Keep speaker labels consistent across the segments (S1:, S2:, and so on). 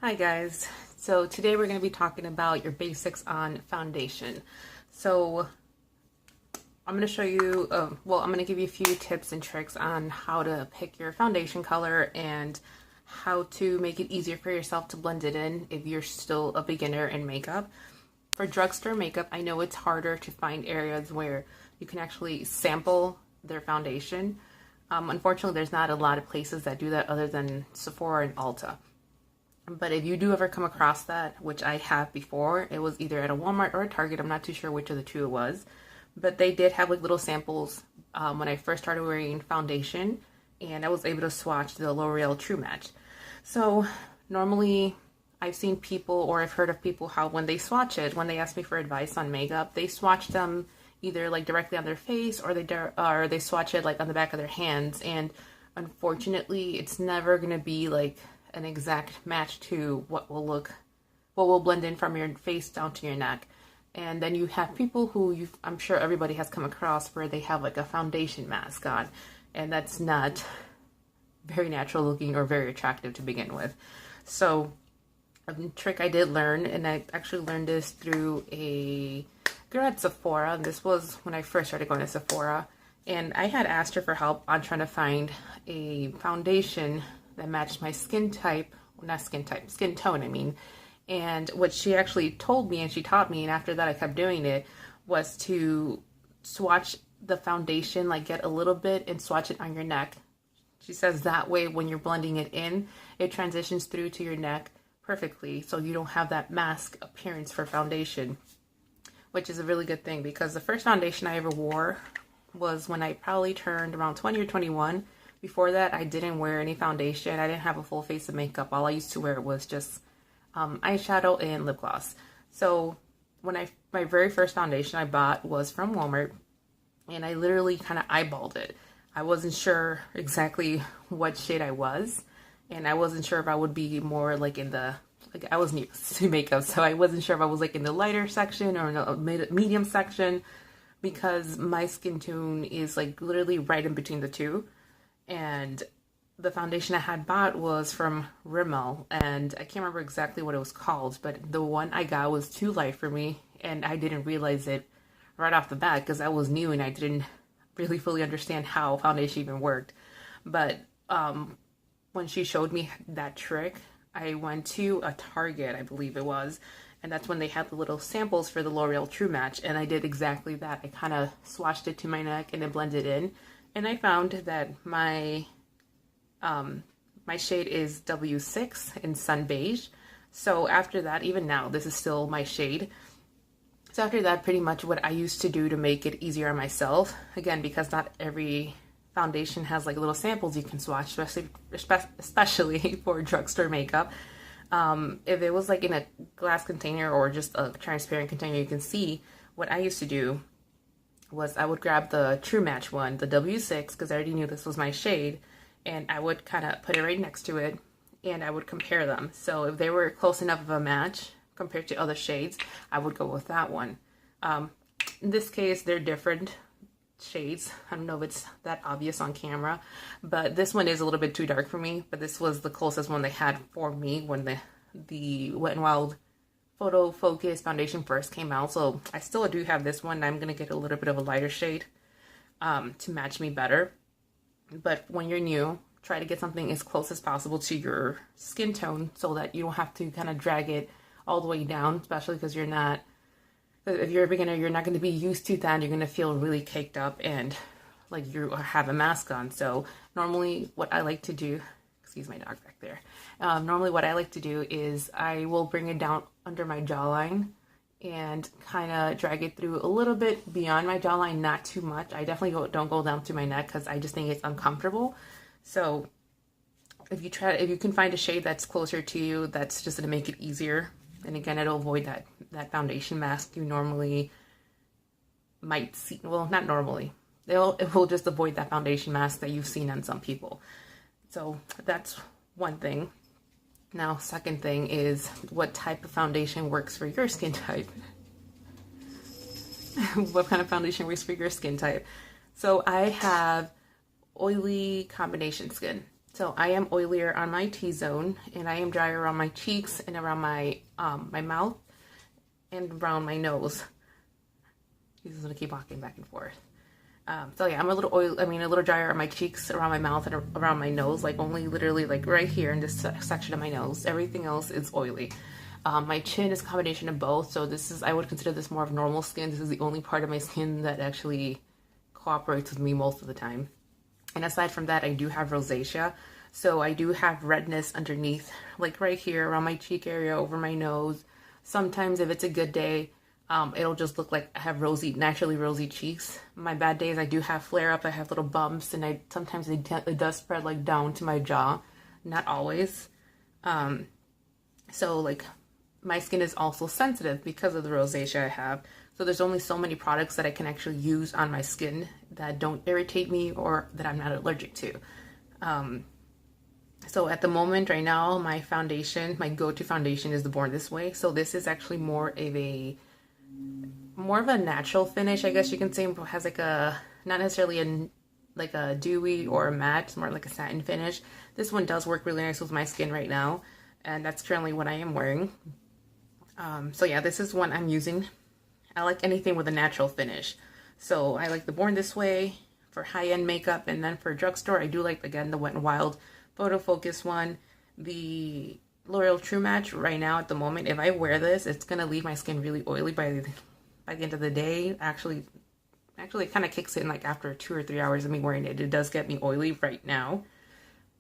S1: Hi guys, so today we're going to be talking about your basics on foundation. So I'm going to show you, I'm going to give you a few tips and tricks on how to pick your foundation color and how to make it easier for yourself to blend it in if you're still a beginner in makeup. For drugstore makeup, I know it's harder to find areas where you can actually sample their foundation. Unfortunately, there's not a lot of places that do that other than Sephora and Ulta. But if you do ever come across that, which I have before, it was either at a Walmart or a Target. I'm not too sure which of the two it was. But they did have like little samples when I first started wearing foundation. And I was able to swatch the L'Oreal True Match. So normally I've seen people, or I've heard of people, how when they swatch it, when they ask me for advice on makeup, they swatch them either like directly on their face or they swatch it like on the back of their hands. And unfortunately, it's never going to be like an exact match to what will blend in from your face down to your neck. And then you have people who I'm sure everybody has come across where they have like a foundation mask on, and that's not very natural looking or very attractive to begin with. So a trick I did learn, and I actually learned this through a girl at Sephora, and this was when I first started going to Sephora, and I had asked her for help on trying to find a foundation that matched my skin type, well, not skin type, skin tone, I mean. And what she actually told me, and she taught me, and after that I kept doing it, was to swatch the foundation, like get a little bit and swatch it on your neck. She says that way when you're blending it in, it transitions through to your neck perfectly, so you don't have that mask appearance for foundation, which is a really good thing, because the first foundation I ever wore was when I probably turned around 20 or 21. Before that, I didn't wear any foundation. I didn't have a full face of makeup. All I used to wear was just eyeshadow and lip gloss. So when my very first foundation I bought was from Walmart, and I literally kind of eyeballed it. I wasn't sure exactly what shade I was, and I wasn't sure if I would be more like in the, like, I was new to makeup, so I wasn't sure if I was like in the lighter section or in the medium section, because my skin tone is like literally right in between the two. And the foundation I had bought was from Rimmel, and I can't remember exactly what it was called, but the one I got was too light for me, and I didn't realize it right off the bat because I was new and I didn't really fully understand how foundation even worked. But when she showed me that trick, I went to a Target, I believe it was, and that's when they had the little samples for the L'Oreal True Match, and I did exactly that. I kind of swatched it to my neck and then blended in. And I found that my shade is W6 in Sun Beige. So after that, even now, this is still my shade. So after that, pretty much what I used to do to make it easier on myself, again, because not every foundation has like little samples you can swatch, especially for drugstore makeup. If it was like in a glass container or just a transparent container you can see, what I used to do was I would grab the True Match one, the W6, because I already knew this was my shade, and I would kind of put it right next to it, and I would compare them. So if they were close enough of a match compared to other shades, I would go with that one. In this case, they're different shades. I don't know if it's that obvious on camera, but this one is a little bit too dark for me, but this was the closest one they had for me when the Wet n Wild Photo Focus foundation first came out. So I still do have this one. I'm gonna get a little bit of a lighter shade to match me better. But when you're new, try to get something as close as possible to your skin tone so that you don't have to kind of drag it all the way down, especially because if you're a beginner, you're not going to be used to that. You're going to feel really caked up and like you have a mask on. So normally what I like to do, excuse my dog back there. Normally what I like to do is I will bring it down under my jawline and kind of drag it through a little bit beyond my jawline, not too much. I definitely don't go down to my neck because I just think it's uncomfortable. So if you can find a shade that's closer to you, that's just going to make it easier. And again, it'll avoid that foundation mask you normally might see. Well, not normally. It will just avoid that foundation mask that you've seen on some people. So that's one thing. Now, second thing is what type of foundation works for your skin type. What kind of foundation works for your skin type? So I have oily combination skin. So I am oilier on my T-zone, and I am drier around my cheeks and around my my mouth and around my nose. He's gonna keep walking back and forth. So yeah, I'm a little drier on my cheeks, around my mouth, and around my nose. Like only literally like right here in this section of my nose. Everything else is oily. My chin is a combination of both. So I would consider this more of normal skin. This is the only part of my skin that actually cooperates with me most of the time. And aside from that, I do have rosacea. So I do have redness underneath, like right here around my cheek area, over my nose. Sometimes if it's a good day, it'll just look like I have naturally rosy cheeks. My bad days, I do have flare up. I have little bumps, and sometimes it does spread like down to my jaw. Not always. So like my skin is also sensitive because of the rosacea I have. So there's only so many products that I can actually use on my skin that don't irritate me or that I'm not allergic to. So at the moment right now, my go-to foundation is the Born This Way. So this is actually more of a natural finish, I guess you can say. It has like not necessarily like a dewy or a matte, it's more like a satin finish. This one does work really nice with my skin right now, and that's currently what I am wearing. So yeah, this is one I'm using. I like anything with a natural finish. So I like the Born This Way for high-end makeup, and then for drugstore, I do like, again, the Wet n Wild Photo Focus one. The L'Oreal True Match right now at the moment, if I wear this, it's going to leave my skin really oily by the end of the day. Actually it kind of kicks in like after 2 or 3 hours of me wearing it. It does get me oily right now,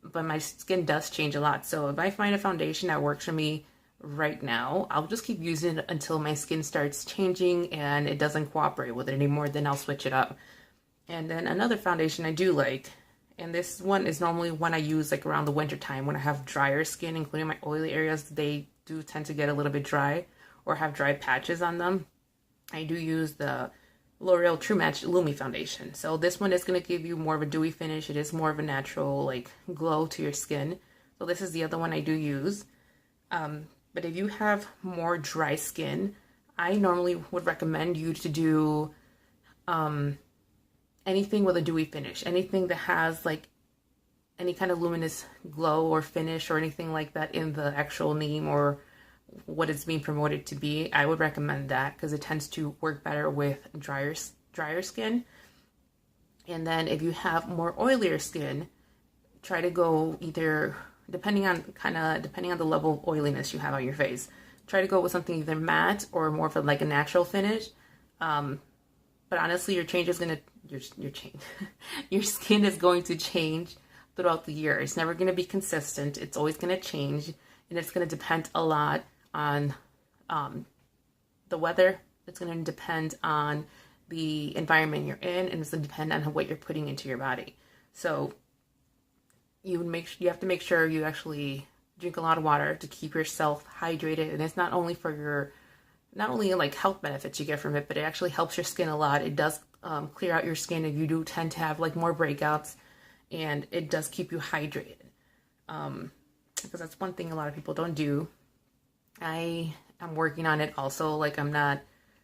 S1: but my skin does change a lot. So if I find a foundation that works for me right now, I'll just keep using it until my skin starts changing and it doesn't cooperate with it anymore. Then I'll switch it up. And then another foundation I do like, and this one is normally one I use like around the winter time when I have drier skin, including my oily areas. They do tend to get a little bit dry or have dry patches on them. I do use the L'Oreal True Match Lumi foundation. So this one is going to give you more of a dewy finish. It is more of a natural like glow to your skin. So this is the other one I do use. But if you have more dry skin, I normally would recommend you to do anything with a dewy finish. Anything that has like any kind of luminous glow or finish or anything like that in the actual name or what it's being promoted to be, I would recommend that because it tends to work better with drier skin. And then if you have more oilier skin, try to go either depending on the level of oiliness you have on your face. Try to go with something either matte or more of like a natural finish. But honestly, your skin is going to change throughout the year. It's never going to be consistent. It's always going to change, and it's going to depend a lot on the weather. It's going to depend on the environment you're in, and it's going to depend on what you're putting into your body. So you have to make sure you actually drink a lot of water to keep yourself hydrated. And it's not only like health benefits you get from it, but it actually helps your skin a lot. It does clear out your skin if you do tend to have like more breakouts, and it does keep you hydrated. Because that's one thing a lot of people don't do. I am working on it also. Like, I'm not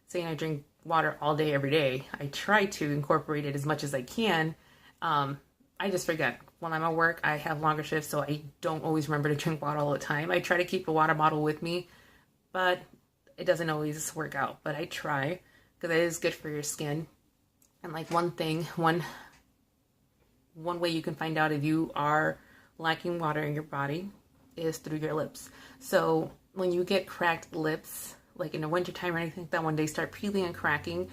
S1: saying I drink water all day, every day. I try to incorporate it as much as I can. I just forget. When I'm at work, I have longer shifts, so I don't always remember to drink water all the time. I try to keep a water bottle with me, but it doesn't always work out. But I try, because it is good for your skin. And like one way you can find out if you are lacking water in your body is through your lips. So when you get cracked lips, like in the wintertime or anything like that, when they start peeling and cracking,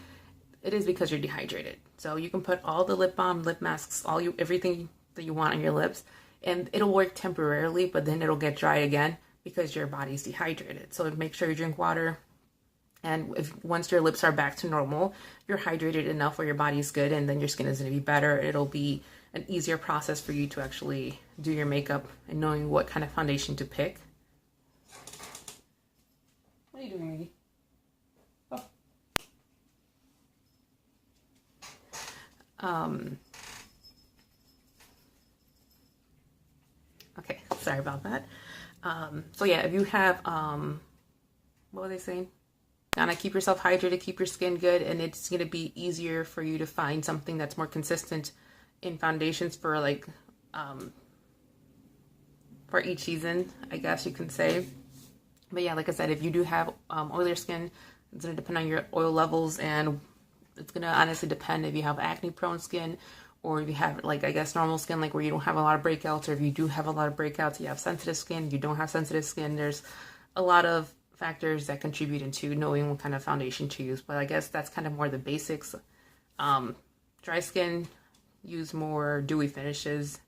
S1: it is because you're dehydrated. So you can put all the lip balm, lip masks, everything that you want on your lips, and it'll work temporarily, but then it'll get dry again because your body's dehydrated. So make sure you drink water. And once your lips are back to normal, you're hydrated enough where your body's good, and then your skin is going to be better. It'll be an easier process for you to actually do your makeup and knowing what kind of foundation to pick. What are you doing, Maggie? Okay, sorry about that. So yeah, if you have, what were they saying? Gotta keep yourself hydrated, keep your skin good, and it's gonna be easier for you to find something that's more consistent in foundations for like, for each season, I guess you can say. But yeah, like I said, if you do have oilier skin, it's going to depend on your oil levels, and it's going to honestly depend if you have acne prone skin, or if you have, like, I guess normal skin, like where you don't have a lot of breakouts, or if you do have a lot of breakouts, you have sensitive skin, you don't have sensitive skin. There's a lot of factors that contribute into knowing what kind of foundation to use. But I guess that's kind of more the basics. Dry skin, use more dewy finishes.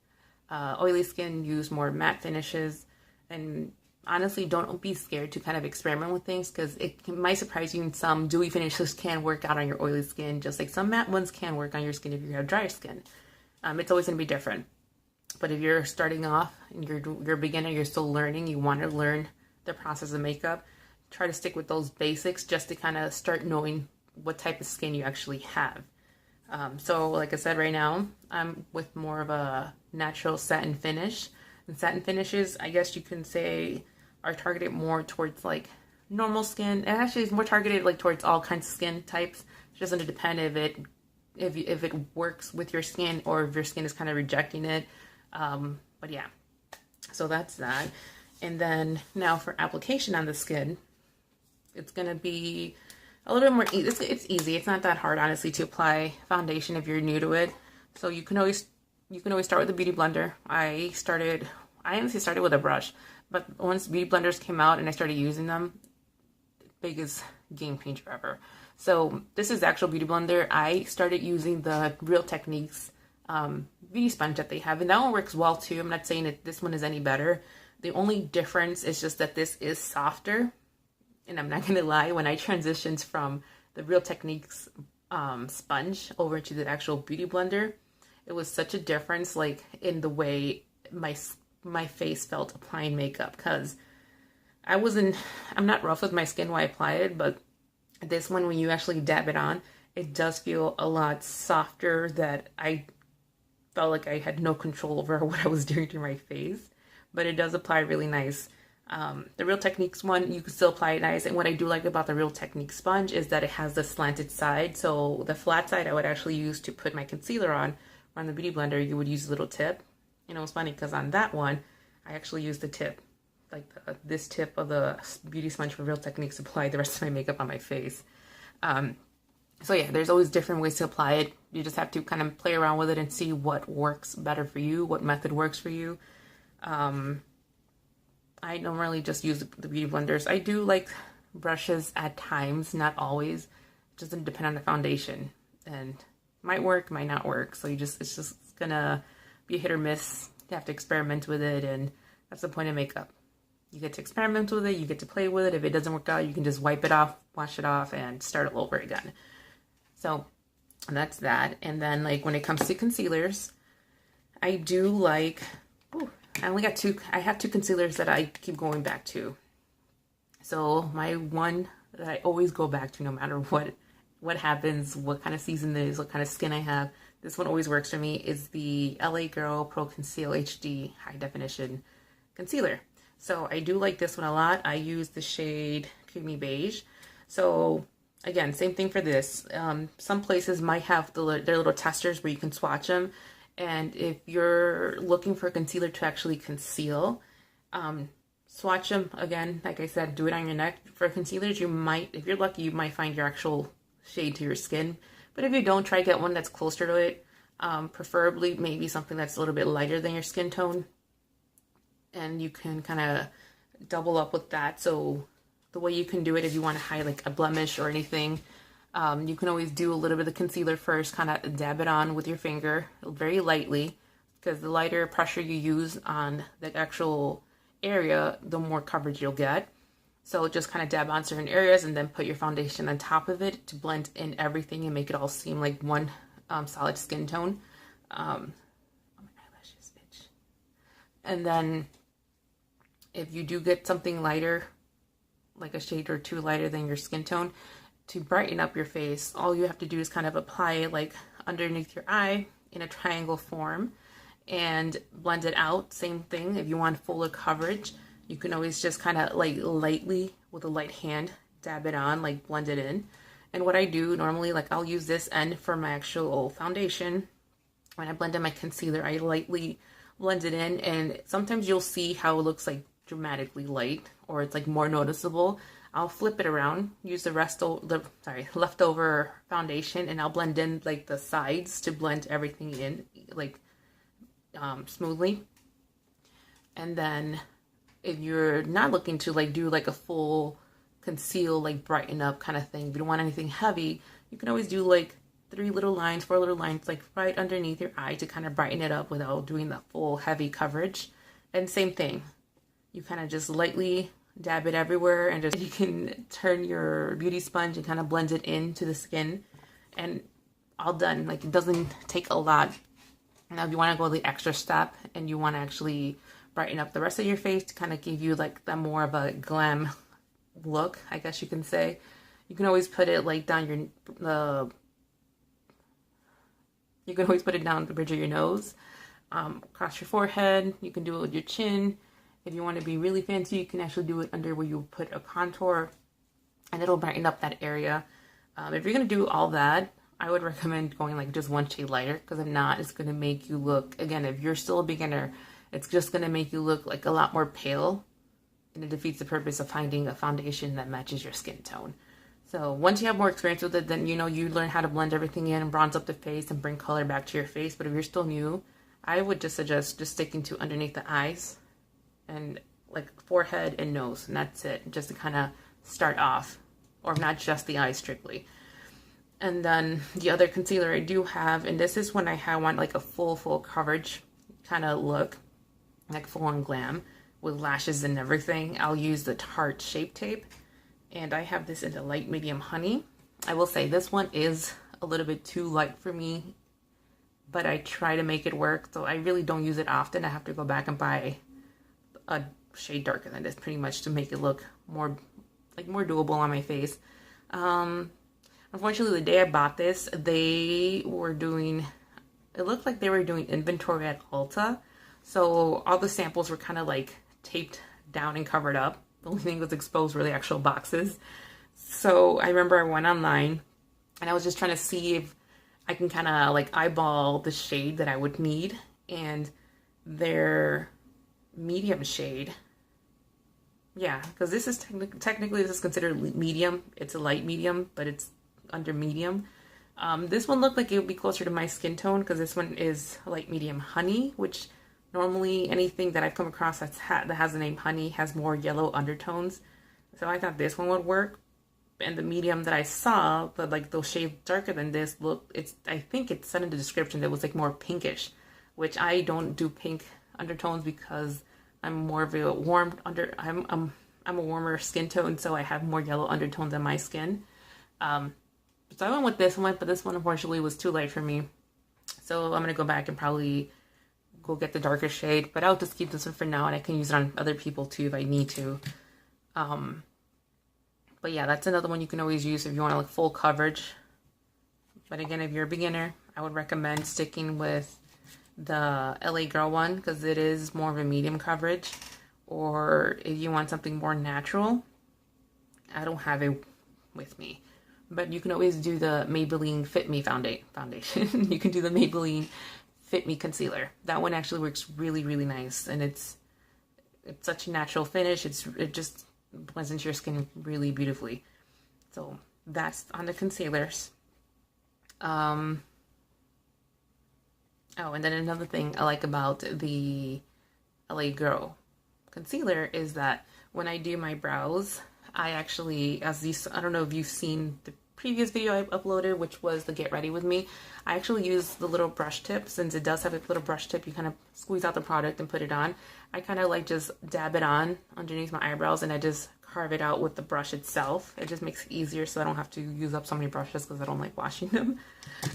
S1: Oily skin, use more matte finishes. And honestly, don't be scared to kind of experiment with things, because it might surprise you. Some dewy finishes can work out on your oily skin, just like some matte ones can work on your skin if you have drier skin. It's always going to be different. But if you're starting off and you're a beginner, you're still learning, you want to learn the process of makeup, try to stick with those basics just to kind of start knowing what type of skin you actually have. So like I said, right now I'm with more of a natural satin finish. And satin finishes, I guess you can say, are targeted more towards like normal skin. It actually is more targeted like towards all kinds of skin types. It doesn't depend if it works with your skin or if your skin is kind of rejecting it. But yeah, so that's that. And then now for application on the skin, it's gonna be a little bit more easy. It's easy. It's not that hard, honestly, to apply foundation if you're new to it. So you can always start with a beauty blender. I honestly started with a brush, but once beauty blenders came out and I started using them, biggest game changer ever. So this is the actual beauty blender. I started using the Real Techniques beauty sponge that they have, and that one works well too. I'm not saying that this one is any better. The only difference is just that this is softer. And I'm not gonna lie, when I transitioned from the Real Techniques sponge over to the actual beauty blender, it was such a difference, like in the way my face felt applying makeup, because I'm not rough with my skin while I apply it, but this one, when you actually dab it on, it does feel a lot softer, that I felt like I had no control over what I was doing to my face, but it does apply really nice. The Real Techniques one, you can still apply it nice. And what I do like about the Real Techniques sponge is that it has the slanted side. So the flat side I would actually use to put my concealer on. On the beauty blender, you would use a little tip. You know, it's funny because on that one, I actually use the tip, like this tip of the beauty sponge for Real Techniques to apply the rest of my makeup on my face. So yeah, there's always different ways to apply it. You just have to kind of play around with it and see what works better for you, what method works for you. I normally just use the beauty blenders. I do like brushes at times, not always. It doesn't depend on the foundation, and might work, might not work. So it's just gonna be a hit or miss. You have to experiment with it, and that's the point of makeup. You get to experiment with it, you get to play with it. If it doesn't work out, you can just wipe it off, wash it off, and start all over again. So that's that. And then, like, when it comes to concealers, I do like, I have two concealers that I keep going back to. So my one that I always go back to, no matter what happens, what kind of season it is, what kind of skin I have, this one always works for me, is the LA Girl Pro Conceal HD High Definition Concealer. So I do like this one a lot. I use the shade Creamy Beige. So again, same thing for this. Some places might have their little testers where you can swatch them. And if you're looking for a concealer to actually conceal, swatch them. Again, like I said, do it on your neck. For concealers, if you're lucky, you might find your actual shade to your skin. But if you don't, try to get one that's closer to it. Preferably maybe something that's a little bit lighter than your skin tone. And you can kind of double up with that. So the way you can do it, if you want to hide like a blemish or anything, you can always do a little bit of the concealer first, kind of dab it on with your finger very lightly, because the lighter pressure you use on the actual area, the more coverage you'll get. So just kind of dab on certain areas and then put your foundation on top of it to blend in everything and make it all seem like one solid skin tone. Oh, my eyelashes, bitch. And then if you do get something lighter, like a shade or two lighter than your skin tone, to brighten up your face, all you have to do is kind of apply it like underneath your eye in a triangle form and blend it out. Same thing, if you want fuller coverage, you can always just kind of like lightly with a light hand dab it on, like blend it in. And what I do normally, like I'll use this end for my actual foundation. When I blend in my concealer, I lightly blend it in, and sometimes you'll see how it looks like dramatically light, or it's like more noticeable. I'll flip it around, use the leftover foundation, and I'll blend in like the sides to blend everything in like smoothly. And then if you're not looking to like do like a full conceal, like brighten up kind of thing, if you don't want anything heavy, you can always do like 4 little lines like right underneath your eye to kind of brighten it up without doing the full heavy coverage. And same thing, you kind of just lightly dab it everywhere, and just you can turn your beauty sponge and kind of blend it into the skin, and all done. Like, it doesn't take a lot. Now if you want to go the extra step and you want to actually brighten up the rest of your face to kind of give you like the more of a glam look, I guess you can say, you can always put it like down you can always put it down the bridge of your nose, across your forehead. You can do it with your chin. If you want to be really fancy, you can actually do it under where you put a contour, and it'll brighten up that area. If you're going to do all that, I would recommend going like just one shade lighter, because if not, it's going to make you look, again, if you're still a beginner, it's just going to make you look like a lot more pale, and it defeats the purpose of finding a foundation that matches your skin tone. So once you have more experience with it, then you learn how to blend everything in and bronze up the face and bring color back to your face. But if you're still new, I would just suggest just sticking to underneath the eyes and like forehead and nose, and that's it, just to kind of start off, or not just the eyes strictly. And then the other concealer I do have, and this is when I want like a full coverage kind of look, like full on glam with lashes and everything, I'll use the Tarte Shape Tape. And I have this in the light medium honey. I will say this one is a little bit too light for me, but I try to make it work. So I really don't use it often. I have to go back and buy a shade darker than this pretty much to make it look more doable on my face. Unfortunately, the day I bought this, it looked like they were doing inventory at Ulta. So all the samples were kind of like taped down and covered up. The only thing that was exposed were the actual boxes. So I remember I went online and I was just trying to see if I can kind of like eyeball the shade that I would need, and their medium shade. Yeah, because this is technically this is considered medium. It's a light medium, but it's under medium. This one looked like it would be closer to my skin tone, because this one is light medium honey, which normally anything that I've come across that has the name honey has more yellow undertones. So I thought this one would work. And the medium that I saw, but like those shades darker than this, I think it said in the description that it was like more pinkish, which I don't do pink undertones because I'm more of a I'm a warmer skin tone, so I have more yellow undertones in my skin. So I went with this one, but this one unfortunately was too light for me. So I'm gonna go back and probably go get the darker shade, but I'll just keep this one for now, and I can use it on other people too if I need to. But yeah, that's another one you can always use if you want to like full coverage. But again, if you're a beginner, I would recommend sticking with the LA Girl one, because it is more of a medium coverage. Or if you want something more natural, I don't have it with me, but you can always do the Maybelline Fit Me foundation. You can do the Maybelline Fit Me concealer. That one actually works really, really nice, and it's such a natural finish. It just blends into your skin really beautifully. So that's on the concealers. Oh, and then another thing I like about the LA Girl concealer is that when I do my brows, I actually, I don't know if you've seen the previous video I uploaded, which was the Get Ready With Me. I actually use the little brush tip. Since it does have a little brush tip, you kind of squeeze out the product and put it on. I kind of like just dab it on underneath my eyebrows, and I just carve it out with the brush itself. It just makes it easier, so I don't have to use up so many brushes because I don't like washing them.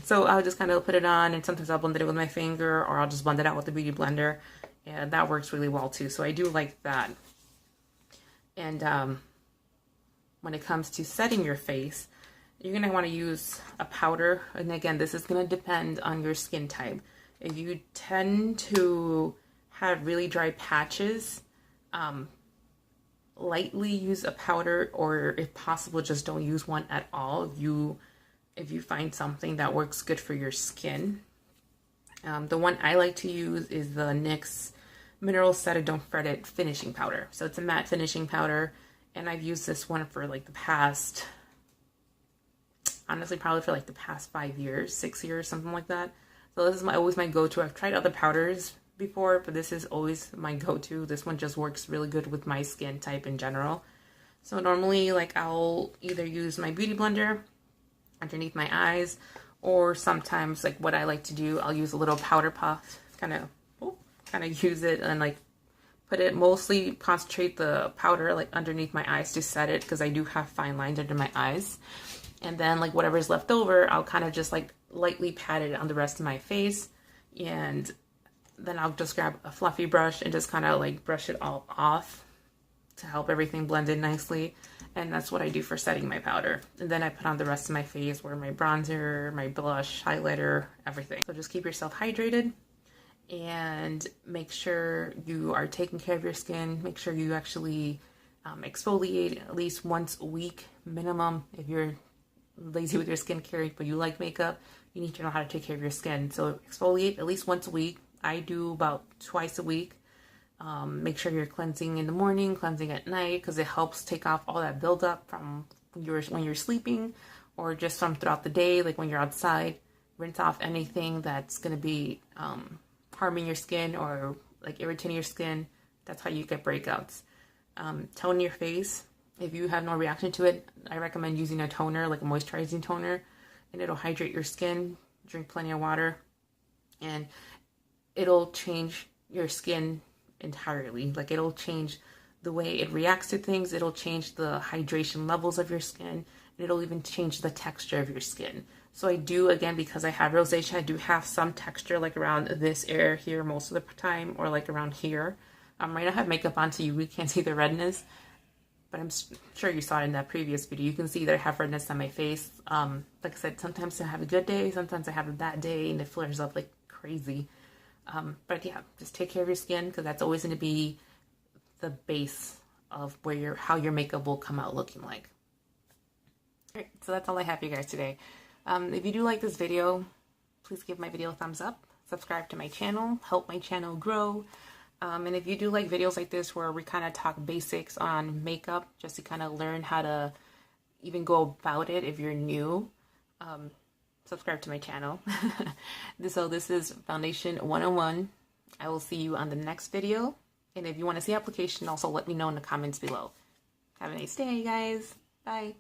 S1: So I'll just kind of put it on, and sometimes I'll blend it with my finger, or I'll just blend it out with the Beauty Blender. And that works really well too. So I do like that. And when it comes to setting your face, you're going to want to use a powder. And again, this is going to depend on your skin type. If you tend to have really dry patches, lightly use a powder, or if possible, just don't use one at all if you find something that works good for your skin. The one I like to use is the NYX Mineral Set It Don't Fret It finishing powder. So it's a matte finishing powder, and I've used this one for like the past, honestly, probably for like the past 5 years, 6 years, something like that. So this is always my go-to. I've tried other powders before, but this is always my go-to. This one just works really good with my skin type in general. So normally, like, I'll either use my beauty blender underneath my eyes, or sometimes, like, what I like to do, I'll use a little powder puff, kind of use it and like put it, mostly concentrate the powder like underneath my eyes to set it, because I do have fine lines under my eyes. And then like whatever's left over, I'll kind of just like lightly pat it on the rest of my face, and then I'll just grab a fluffy brush and just kind of like brush it all off to help everything blend in nicely. And that's what I do for setting my powder. And then I put on the rest of my face, where my bronzer, my blush, highlighter, everything. So just keep yourself hydrated and make sure you are taking care of your skin. Make sure you actually exfoliate at least once a week minimum. If you're lazy with your skincare but you like makeup, you need to know how to take care of your skin. So exfoliate at least once a week. I do about twice a week. Make sure you're cleansing in the morning, cleansing at night, because it helps take off all that buildup from when you're sleeping, or just from throughout the day, like when you're outside. Rinse off anything that's going to be harming your skin or like irritating your skin. That's how you get breakouts. Tone your face. If you have no reaction to it, I recommend using a toner, like a moisturizing toner, and it'll hydrate your skin. Drink plenty of water, and it'll change your skin entirely. Like, it'll change the way it reacts to things. It'll change the hydration levels of your skin, and it'll even change the texture of your skin. So I do, again, because I have rosacea, I do have some texture like around this area here most of the time, or like around here. Right now I have makeup on, so you can't see the redness, but I'm sure you saw it in that previous video. You can see that I have redness on my face. Like I said, sometimes I have a good day, sometimes I have a bad day, and it flares up like crazy. But yeah, just take care of your skin, because that's always going to be the base of how your makeup will come out looking like. Alright, so that's all I have for you guys today. If you do like this video, please give my video a thumbs up, subscribe to my channel, help my channel grow. And if you do like videos like this where we kind of talk basics on makeup, just to kind of learn how to even go about it if you're new, subscribe to my channel. So this is Foundation 101. I will see you on the next video. And if you want to see application, also let me know in the comments below. Have a nice day, guys. Bye.